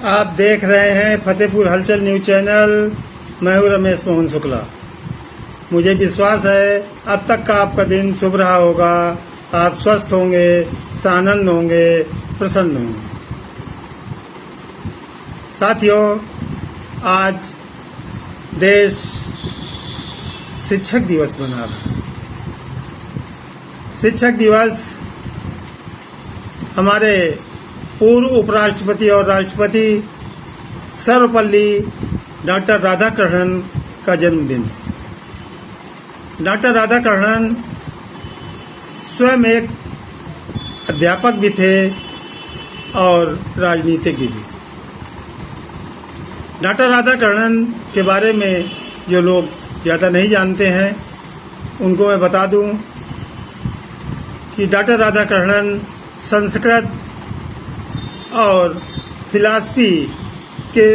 आप देख रहे हैं फतेहपुर हलचल न्यूज चैनल। मैं हूं रमेश मोहन शुक्ला। मुझे विश्वास है अब तक का आपका दिन शुभ रहा होगा। आप स्वस्थ होंगे, सानंद होंगे, प्रसन्न होंगे। साथियों, आज देश शिक्षक दिवस मना रहा है। शिक्षक दिवस हमारे पूर्व उपराष्ट्रपति और राष्ट्रपति सर्वपल्ली डॉक्टर राधाकृष्णन का जन्मदिन है। डॉक्टर राधाकृष्णन स्वयं एक अध्यापक भी थे और राजनीतिज्ञ भी। डॉक्टर राधाकृष्णन के बारे में जो लोग ज़्यादा नहीं जानते हैं उनको मैं बता दूं कि डॉक्टर राधाकृष्णन संस्कृत और फिलॉसफी के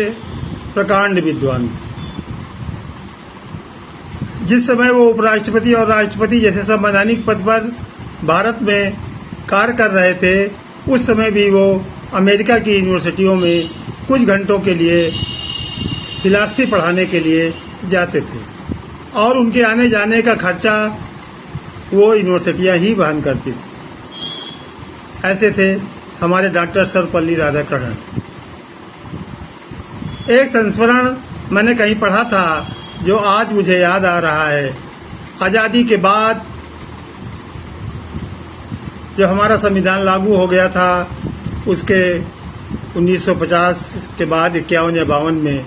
प्रकांड विद्वान थे। जिस समय वो उपराष्ट्रपति और राष्ट्रपति जैसे संवैधानिक पद पर भारत में कार्य कर रहे थे, उस समय भी वो अमेरिका की यूनिवर्सिटियों में कुछ घंटों के लिए फिलॉसफी पढ़ाने के लिए जाते थे और उनके आने जाने का खर्चा वो यूनिवर्सिटियां ही वहन करती थी। ऐसे थे हमारे डॉक्टर सर्वपल्ली राधाकृष्णन। एक संस्मरण मैंने कहीं पढ़ा था जो आज मुझे याद आ रहा है। आज़ादी के बाद जब हमारा संविधान लागू हो गया था, उसके 1950 के बाद 51 या 52 में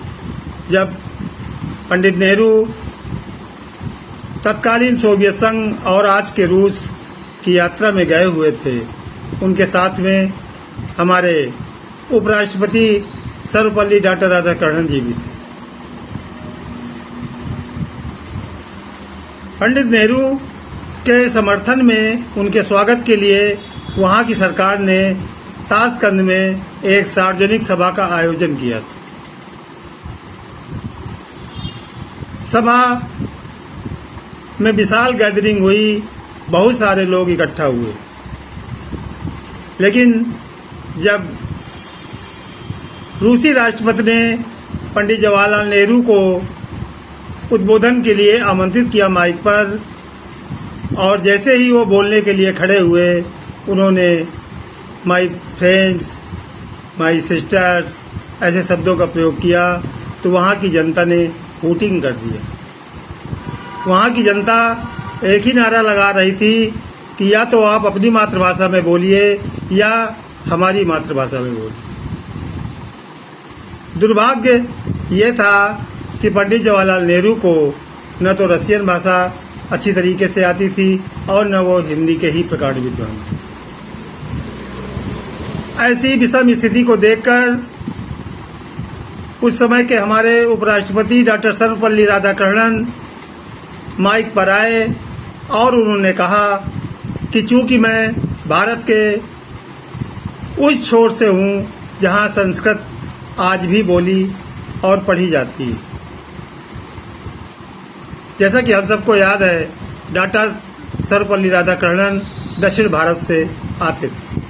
जब पंडित नेहरू तत्कालीन सोवियत संघ और आज के रूस की यात्रा में गए हुए थे, उनके साथ में हमारे उपराष्ट्रपति सर्वपल्ली डॉक्टर राधाकृष्णन जी भी थे। पंडित नेहरू के समर्थन में, उनके स्वागत के लिए वहां की सरकार ने ताशकंद में एक सार्वजनिक सभा का आयोजन किया था। सभा में विशाल गैदरिंग हुई, बहुत सारे लोग इकट्ठा हुए। लेकिन जब रूसी राष्ट्रपति ने पंडित जवाहरलाल नेहरू को उद्बोधन के लिए आमंत्रित किया माइक पर, और जैसे ही वो बोलने के लिए खड़े हुए, उन्होंने माय फ्रेंड्स, माय सिस्टर्स ऐसे शब्दों का प्रयोग किया, तो वहाँ की जनता ने वोटिंग कर दिया। वहाँ की जनता एक ही नारा लगा रही थी कि या तो आप अपनी मातृभाषा में बोलिए या हमारी मातृभाषा में बोलिए। दुर्भाग्य ये था कि पंडित जवाहरलाल नेहरू को न तो रशियन भाषा अच्छी तरीके से आती थी और न वो हिंदी के ही प्रकांड विद्वान थे। ऐसी विषम स्थिति को देखकर उस समय के हमारे उपराष्ट्रपति डॉक्टर सर्वपल्ली राधाकृष्णन माइक पर आए और उन्होंने कहा कि चूंकि मैं भारत के उस छोर से हूँ जहाँ संस्कृत आज भी बोली और पढ़ी जाती है। जैसा कि हम सबको याद है, डॉक्टर सर्वपल्ली राधाकृष्णन दक्षिण भारत से आते थे।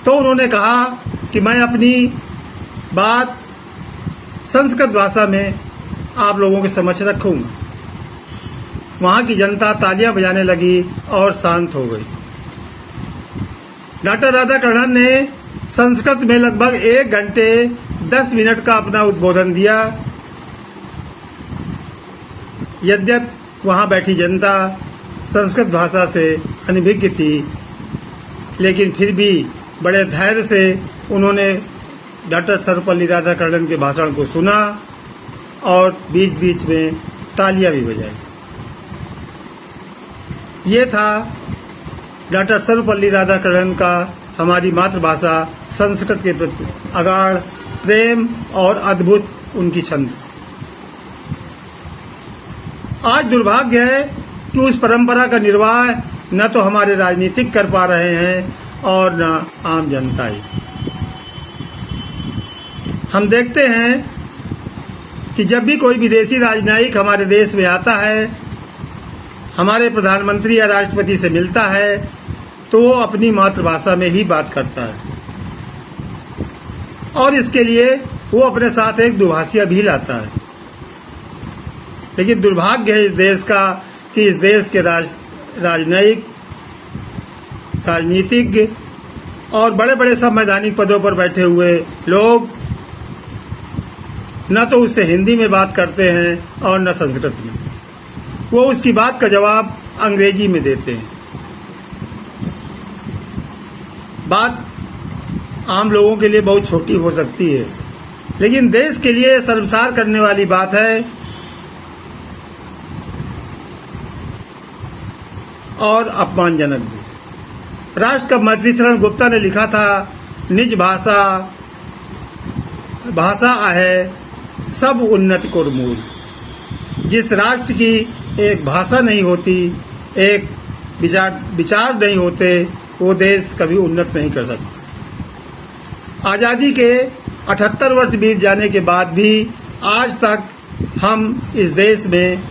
तो उन्होंने कहा कि मैं अपनी बात संस्कृत भाषा में आप लोगों के समक्ष रखूंगा। वहाँ की जनता तालियां बजाने लगी और शांत हो गई। डॉक्टर राधाकृष्णन ने संस्कृत में लगभग 1 घंटे 10 मिनट का अपना उद्बोधन दिया। यद्यपि वहाँ बैठी जनता संस्कृत भाषा से अनभिज्ञ थी, लेकिन फिर भी बड़े धैर्य से उन्होंने डॉक्टर सर्वपल्ली राधाकृष्णन के भाषण को सुना और बीच बीच में तालियां भी बजाई। ये था डॉक्टर सर्वपल्ली राधाकृष्णन का हमारी मातृभाषा संस्कृत के प्रति अगाढ़ प्रेम और अद्भुत उनकी क्षमता। आज दुर्भाग्य है कि उस परंपरा का निर्वाह न तो हमारे राजनीतिक कर पा रहे हैं और न आम जनता ही। हम देखते हैं कि जब भी कोई विदेशी राजनयिक हमारे देश में आता है, हमारे प्रधानमंत्री या राष्ट्रपति से मिलता है, तो वो अपनी मातृभाषा में ही बात करता है। और इसके लिए वो अपने साथ एक दुभाषिया भी लाता है। लेकिन दुर्भाग्य है इस देश का कि इस देश के राजनीतिज्ञ और बड़े बड़े संवैधानिक पदों पर बैठे हुए लोग न तो उससे हिंदी में बात करते हैं और न संस्कृत में। वो उसकी बात का जवाब अंग्रेजी में देते हैं। बात आम लोगों के लिए बहुत छोटी हो सकती है, लेकिन देश के लिए शर्मसार करने वाली बात है और अपमानजनक भी। राष्ट्र कवि मैत्री शरण गुप्ता ने लिखा था, निज भाषा आहे सब उन्नति को मूल। जिस राष्ट्र की एक भाषा नहीं होती, एक विचार नहीं होते, वो देश कभी उन्नत नहीं कर सकता। आज़ादी के 78 वर्ष बीत जाने के बाद भी आज तक हम इस देश में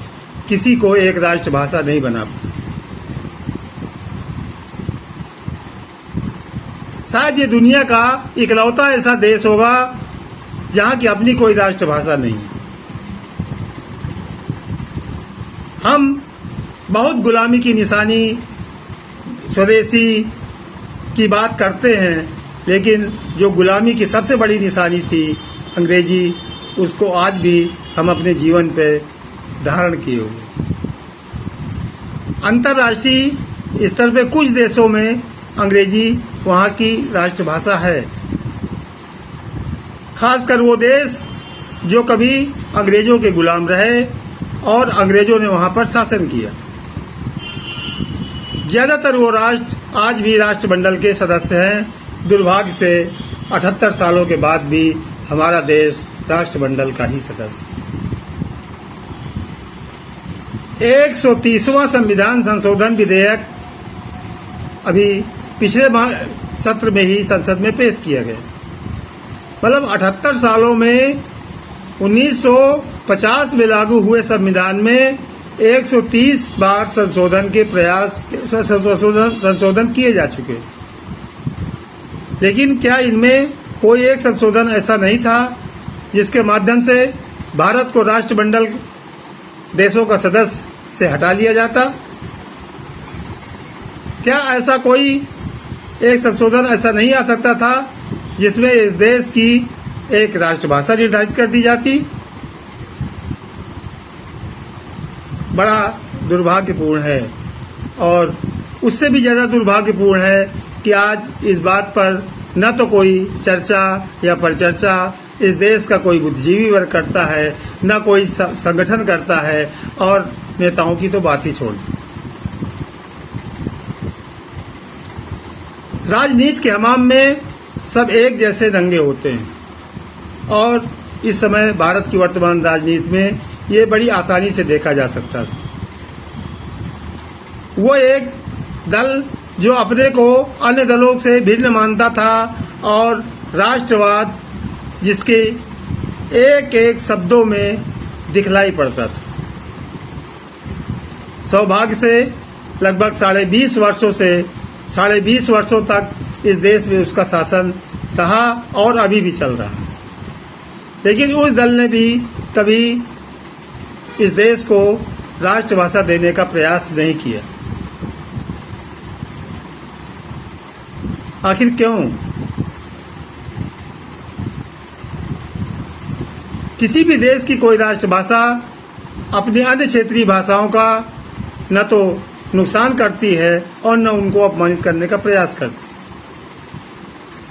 किसी को एक राष्ट्रभाषा नहीं बना पाए। शायद ये दुनिया का इकलौता ऐसा देश होगा जहाँ की अपनी कोई राष्ट्रभाषा नहीं है। हम बहुत गुलामी की निशानी स्वदेशी की बात करते हैं, लेकिन जो गुलामी की सबसे बड़ी निशानी थी अंग्रेजी, उसको आज भी हम अपने जीवन पे धारण किए हुए। अंतर्राष्ट्रीय स्तर पे कुछ देशों में अंग्रेजी वहाँ की राष्ट्रभाषा है, खासकर वो देश जो कभी अंग्रेजों के गुलाम रहे और अंग्रेजों ने वहाँ पर शासन किया। ज्यादातर वो राष्ट्र आज भी राष्ट्रमंडल के सदस्य हैं। दुर्भाग्य से 78 सालों के बाद भी हमारा देश राष्ट्रमंडल का ही सदस्य है। 130वां संविधान संशोधन विधेयक अभी पिछले सत्र में ही संसद में पेश किया गया। मतलब 78 सालों में 1950 में लागू हुए संविधान में 130 बार संशोधन किए जा चुके। लेकिन क्या इनमें कोई एक संशोधन ऐसा नहीं था जिसके माध्यम से भारत को राष्ट्रमंडल देशों का सदस्य से हटा लिया जाता? क्या ऐसा कोई एक संशोधन ऐसा नहीं आ सकता था जिसमें इस देश की एक राष्ट्रभाषा निर्धारित कर दी जाती? बड़ा दुर्भाग्यपूर्ण है। और उससे भी ज़्यादा दुर्भाग्यपूर्ण है कि आज इस बात पर न तो कोई चर्चा या परिचर्चा इस देश का कोई बुद्धिजीवी वर्ग करता है, न कोई संगठन करता है, और नेताओं की तो बात ही छोड़ दी। राजनीति के हमाम में सब एक जैसे रंगे होते हैं, और इस समय भारत की वर्तमान राजनीति में ये बड़ी आसानी से देखा जा सकता है। वो एक दल जो अपने को अन्य दलों से भिन्न मानता था और राष्ट्रवाद जिसके एक एक शब्दों में दिखलाई पड़ता था। सौभाग्य से लगभग 20.5 वर्षों तक इस देश में उसका शासन रहा और अभी भी चल रहा है। लेकिन उस दल ने भी कभी इस देश को राष्ट्रभाषा देने का प्रयास नहीं किया। आखिर क्यों? किसी भी देश की कोई राष्ट्रभाषा अपनी अन्य क्षेत्रीय भाषाओं का न तो नुकसान करती है और न उनको अपमानित करने का प्रयास करती है।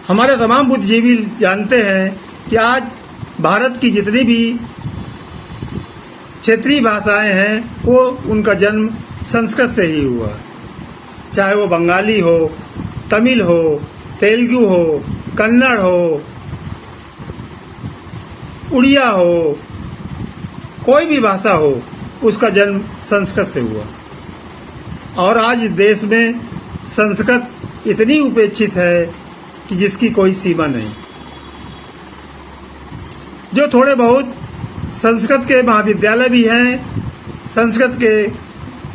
हमारे तमाम बुद्धिजीवी जानते हैं कि आज भारत की जितनी भी क्षेत्रीय भाषाएं हैं वो उनका जन्म संस्कृत से ही हुआ, चाहे वो बंगाली हो, तमिल हो, तेलुगु हो, कन्नड़ हो, उड़िया हो, कोई भी भाषा हो, उसका जन्म संस्कृत से हुआ। और आज इस देश में संस्कृत इतनी उपेक्षित है कि जिसकी कोई सीमा नहीं। जो थोड़े बहुत संस्कृत के महाविद्यालय भी हैं, संस्कृत के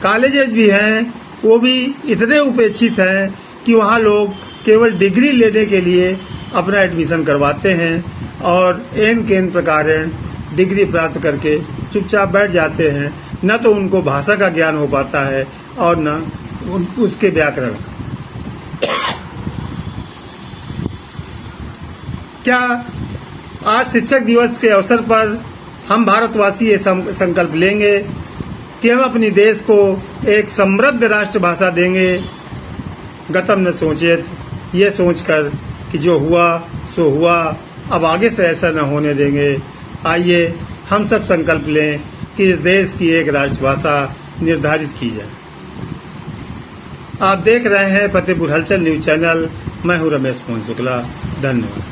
कॉलेजेस भी हैं, वो भी इतने उपेक्षित हैं कि वहाँ लोग केवल डिग्री लेने के लिए अपना एडमिशन करवाते हैं और एन केन प्रकारेण डिग्री प्राप्त करके चुपचाप बैठ जाते हैं। न तो उनको भाषा का ज्ञान हो पाता है और न उसके व्याकरण का। क्या आज शिक्षक दिवस के अवसर पर हम भारतवासी ये संकल्प लेंगे कि हम अपनी देश को एक समृद्ध राष्ट्रभाषा देंगे? गतम न सोचेत, ये सोचकर कि जो हुआ सो हुआ, अब आगे से ऐसा न होने देंगे। आइए हम सब संकल्प लें कि इस देश की एक राष्ट्रभाषा निर्धारित की जाए। आप देख रहे हैं फतेहपुर हलचल न्यूज चैनल। मैं हूं रमेश मोहन शुक्ला। धन्यवाद।